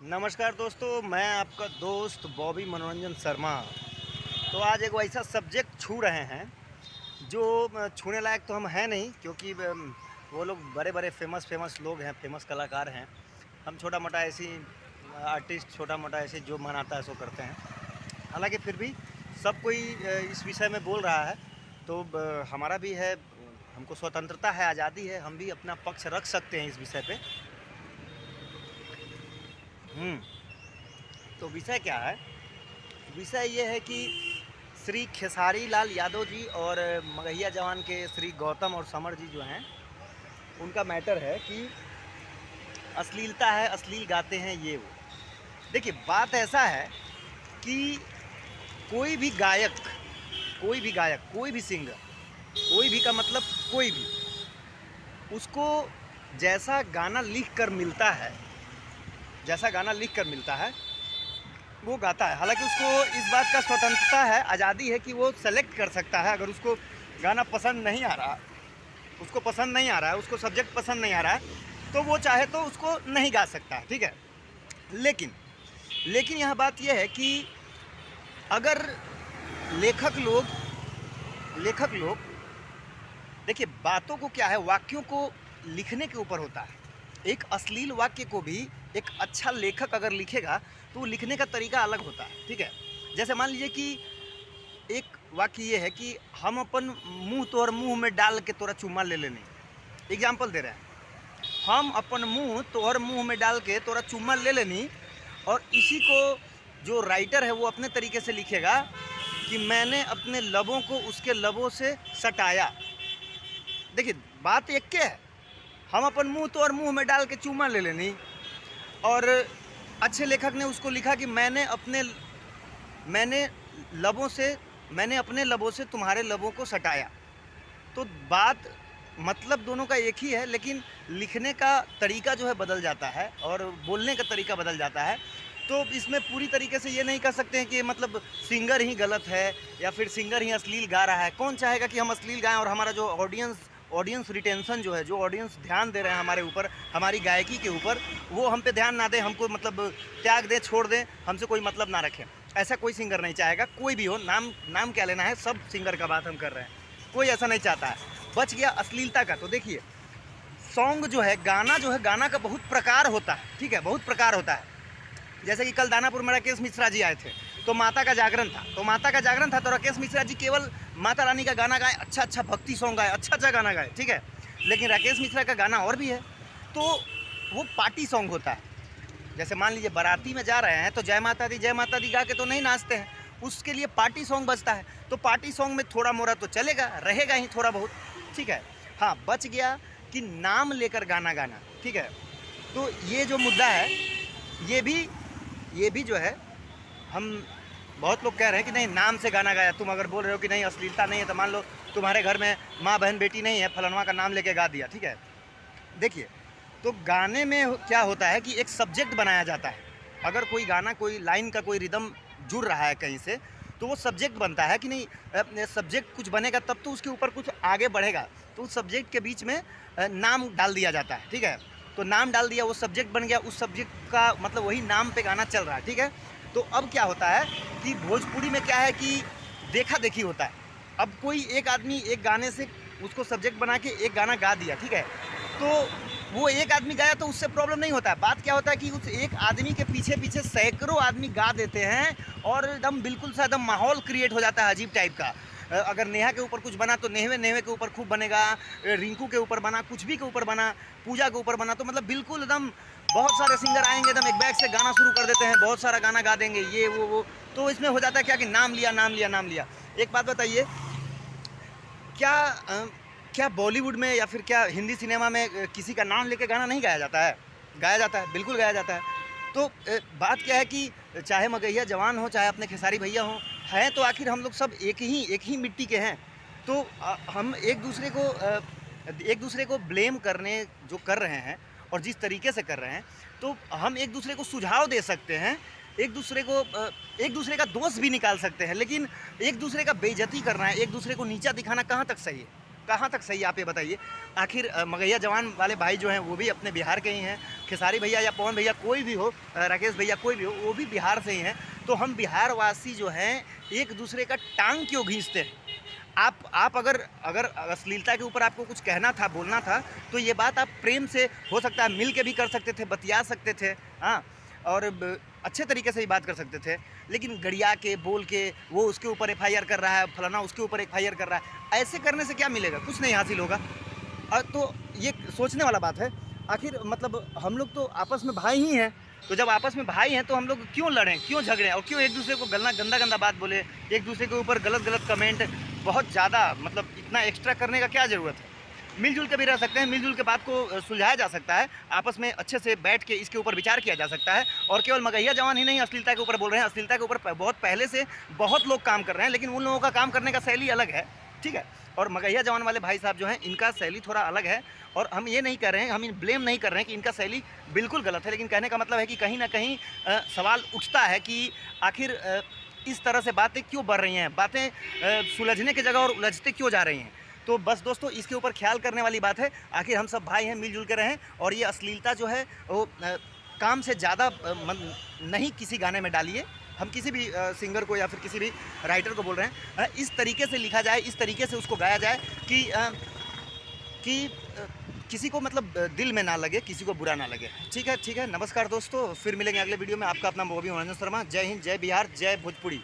नमस्कार दोस्तों, मैं आपका दोस्त बॉबी मनोरंजन शर्मा। तो आज एक वैसा सब्जेक्ट छू रहे हैं जो छूने लायक तो हम हैं नहीं, क्योंकि वो लोग बड़े बड़े फेमस लोग हैं, फेमस कलाकार हैं। हम छोटा मोटा ऐसी आर्टिस्ट, छोटा मोटा ऐसे जो मन आता है सो करते हैं। हालांकि फिर भी सब कोई इस विषय में बोल रहा है, तो हमारा भी है, हमको स्वतंत्रता है, आज़ादी है, हम भी अपना पक्ष रख सकते हैं इस विषय पे। तो विषय क्या है? विषय ये है कि श्री खेसारी लाल यादव जी और मगहिया जवान के श्री गौतम और समर जी जो हैं, उनका मैटर है कि अश्लीलता है, अश्लील गाते हैं ये वो। देखिए, बात ऐसा है कि कोई भी गायक, कोई भी सिंगर, कोई भी का मतलब कोई भी, उसको जैसा गाना लिख कर मिलता है वो गाता है। हालांकि उसको इस बात का स्वतंत्रता है, आज़ादी है कि वो सेलेक्ट कर सकता है। अगर उसको गाना पसंद नहीं आ रहा, उसको सब्जेक्ट पसंद नहीं आ रहा है, तो वो चाहे तो उसको नहीं गा सकता है, ठीक है। लेकिन यह बात यह है कि अगर लेखक लोग देखिए, बातों को क्या है, वाक्यों को लिखने के ऊपर होता है। एक अश्लील वाक्य को भी एक अच्छा लेखक अगर लिखेगा तो लिखने का तरीका अलग होता है, ठीक है। जैसे मान लीजिए कि एक वाक्य ये है कि हम अपन मुंह तोहर मुंह में डाल के तोरा चुम्मा ले लेने। एग्जाम्पल दे रहे हैं, हम अपन मुंह तोहर मुंह में डाल के तोरा चुम्मा ले लेनी, और इसी को जो राइटर है वो अपने तरीके से लिखेगा कि मैंने अपने लबों को उसके लबों से सटाया। देखिए, बात एक के है, हम अपन मुंह तो और मुंह में डाल के चूमा ले लेनी, और अच्छे लेखक ने उसको लिखा कि मैंने अपने लबों से तुम्हारे लबों को सटाया। तो बात मतलब दोनों का एक ही है, लेकिन लिखने का तरीका जो है बदल जाता है और बोलने का तरीका बदल जाता है। तो इसमें पूरी तरीके से ये नहीं कह सकते हैं कि मतलब सिंगर ही गलत है या फिर सिंगर ही अश्लील गा रहा है। कौन चाहेगा कि हम अश्लील गाएं और हमारा जो ऑडियंस रिटेंशन जो है, जो ऑडियंस ध्यान दे रहे हैं हमारे ऊपर, हमारी गायकी के ऊपर, वो हम पे ध्यान ना दे, हमको मतलब त्याग दे, छोड़ दे, हमसे कोई मतलब ना रखें। ऐसा कोई सिंगर नहीं चाहेगा, कोई भी हो। नाम क्या लेना है, सब सिंगर का बात हम कर रहे हैं, कोई ऐसा नहीं चाहता है। बच गया अश्लीलता का, तो देखिए, सॉन्ग जो है, गाना का बहुत प्रकार होता है, ठीक है, बहुत प्रकार होता है। जैसे कि कल दानापुर में राकेश मिश्रा जी आए थे, तो माता का जागरण था, तो राकेश मिश्रा जी केवल माता रानी का गाना गाए, अच्छा भक्ति सॉन्ग गाए, अच्छा गाना गाए, ठीक है। लेकिन राकेश मिश्रा का गाना और भी है, तो वो पार्टी सॉन्ग होता है। जैसे मान लीजिए बाराती में जा रहे हैं तो जय माता दी गा के तो नहीं नाचते हैं, उसके लिए पार्टी सॉन्ग बजता है। तो पार्टी सॉन्ग में थोड़ा मोड़ा तो चलेगा, रहेगा ही थोड़ा बहुत, ठीक है। हाँ, बच गया कि नाम लेकर गाना, ठीक है। तो ये जो मुद्दा है, ये भी जो है, हम बहुत लोग कह रहे हैं कि नहीं, नाम से गाना गाया। तुम अगर बोल रहे हो कि नहीं अश्लीलता नहीं है, तो मान लो तुम्हारे घर में माँ बहन बेटी नहीं है, फलनवा का नाम लेके गा दिया, ठीक है। देखिए, तो गाने में क्या होता है कि एक सब्जेक्ट बनाया जाता है। अगर कोई गाना, कोई लाइन का कोई रिदम जुड़ रहा है कहीं से, तो वो सब्जेक्ट बनता है कि नहीं। सब्जेक्ट कुछ बनेगा तब तो उसके ऊपर कुछ आगे बढ़ेगा, तो उस सब्जेक्ट के बीच में नाम डाल दिया जाता है, ठीक है। तो नाम डाल दिया, वो सब्जेक्ट बन गया, उस सब्जेक्ट का मतलब वही नाम पे गाना चल रहा है, ठीक है। तो अब क्या होता है कि भोजपुरी में क्या है कि देखा देखी होता है। अब कोई एक आदमी एक गाने से उसको सब्जेक्ट बना के एक गाना गा दिया, ठीक है। तो वो एक आदमी गाया तो उससे प्रॉब्लम नहीं होता है। बात क्या होता है कि उस एक आदमी के पीछे सैकड़ों आदमी गा देते हैं, और एकदम बिल्कुल सा एकदम माहौल क्रिएट हो जाता है अजीब टाइप का। अगर नेहा के ऊपर कुछ बना तो नेहवे के ऊपर खूब बनेगा, रिंकू के ऊपर बना, कुछ भी के ऊपर बना, पूजा के ऊपर बना, तो मतलब बिल्कुल एकदम बहुत सारे सिंगर आएंगे, एकदम एक बैग से गाना शुरू कर देते हैं, बहुत सारा गाना गा देंगे, ये वो। तो इसमें हो जाता है क्या कि नाम लिया। एक बात बताइए, क्या बॉलीवुड में या फिर क्या हिंदी सिनेमा में किसी का नाम लेके गाना नहीं गाया जाता है? गाया जाता है, बिल्कुल गाया जाता है। तो बात क्या है कि चाहे मगहिया जवान हो, चाहे अपने खेसारी भैया हों, हैं तो आखिर हम लोग सब एक ही मिट्टी के हैं। तो हम एक दूसरे को ब्लेम करने जो कर रहे हैं और जिस तरीके से कर रहे हैं, तो हम एक दूसरे को सुझाव दे सकते हैं, एक दूसरे का दोष भी निकाल सकते हैं, लेकिन एक दूसरे का बेइज्जती करना है, एक दूसरे को नीचा दिखाना कहाँ तक सही है? कहाँ तक सही आप ये बताइए। आखिर मगहिया जवान वाले भाई जो हैं वो भी अपने बिहार के ही हैं, खेसारी भैया या पवन भैया कोई भी हो, राकेश भैया कोई भी हो, वो भी बिहार से ही हैं। तो हम बिहार वासी जो हैं एक दूसरे का टांग क्यों खींचते हैं? आप अगर अगर अश्लीलता के ऊपर आपको कुछ कहना था, बोलना था, तो ये बात आप प्रेम से हो सकता है मिल के भी कर सकते थे, बतिया सकते थे, हाँ, और अच्छे तरीके से ही बात कर सकते थे। लेकिन गरिया के बोल के वो उसके ऊपर एफआईआर कर रहा है, फलाना उसके ऊपर एफआईआर कर रहा है, ऐसे करने से क्या मिलेगा? कुछ नहीं हासिल होगा। तो ये सोचने वाला बात है। आखिर मतलब हम लोग तो आपस में भाई ही हैं, तो जब आपस में भाई हैं तो हम लोग क्यों लड़ें, क्यों झगड़ें और क्यों एक दूसरे को गंदा गंदा बात बोले, एक दूसरे के ऊपर गलत गलत कमेंट, बहुत ज़्यादा मतलब इतना एक्स्ट्रा करने का क्या ज़रूरत है? मिलजुल के भी रह सकते हैं, मिलजुल के बात को सुलझाया जा सकता है, आपस में अच्छे से बैठ के इसके ऊपर विचार किया जा सकता है। और केवल मगहिया जवान ही नहीं अश्लीलता के ऊपर बोल रहे हैं, अश्लीलता के ऊपर बहुत पहले से बहुत लोग काम कर रहे हैं, लेकिन उन लोगों का काम करने का शैली अलग है, ठीक है। और मगहिया जवान वाले भाई साहब जो हैं इनका शैली थोड़ा अलग है, और हम ये नहीं कर रहे हैं, हम ब्लेम नहीं कर रहे हैं कि इनका शैली बिल्कुल गलत है, लेकिन कहने का मतलब है कि कहीं ना कहीं सवाल उठता है कि आखिर इस तरह से बातें क्यों बढ़ रही हैं, बातें सुलझने की जगह और उलझते क्यों जा रही हैं। तो बस दोस्तों इसके ऊपर ख्याल करने वाली बात है। आखिर हम सब भाई हैं, मिलजुल के रहें, और ये अश्लीलता जो है वो काम से ज़्यादा नहीं किसी गाने में डालिए। हम किसी भी सिंगर को या फिर किसी भी राइटर को बोल रहे हैं, इस तरीके से लिखा जाए, इस तरीके से उसको गाया जाए कि किसी को मतलब दिल में ना लगे, किसी को बुरा ना लगे। ठीक है, नमस्कार दोस्तों, फिर मिलेंगे अगले वीडियो में। आपका अपना बॉबी मनोरंजन शर्मा। जय हिंद, जय बिहार, जय भोजपुरी।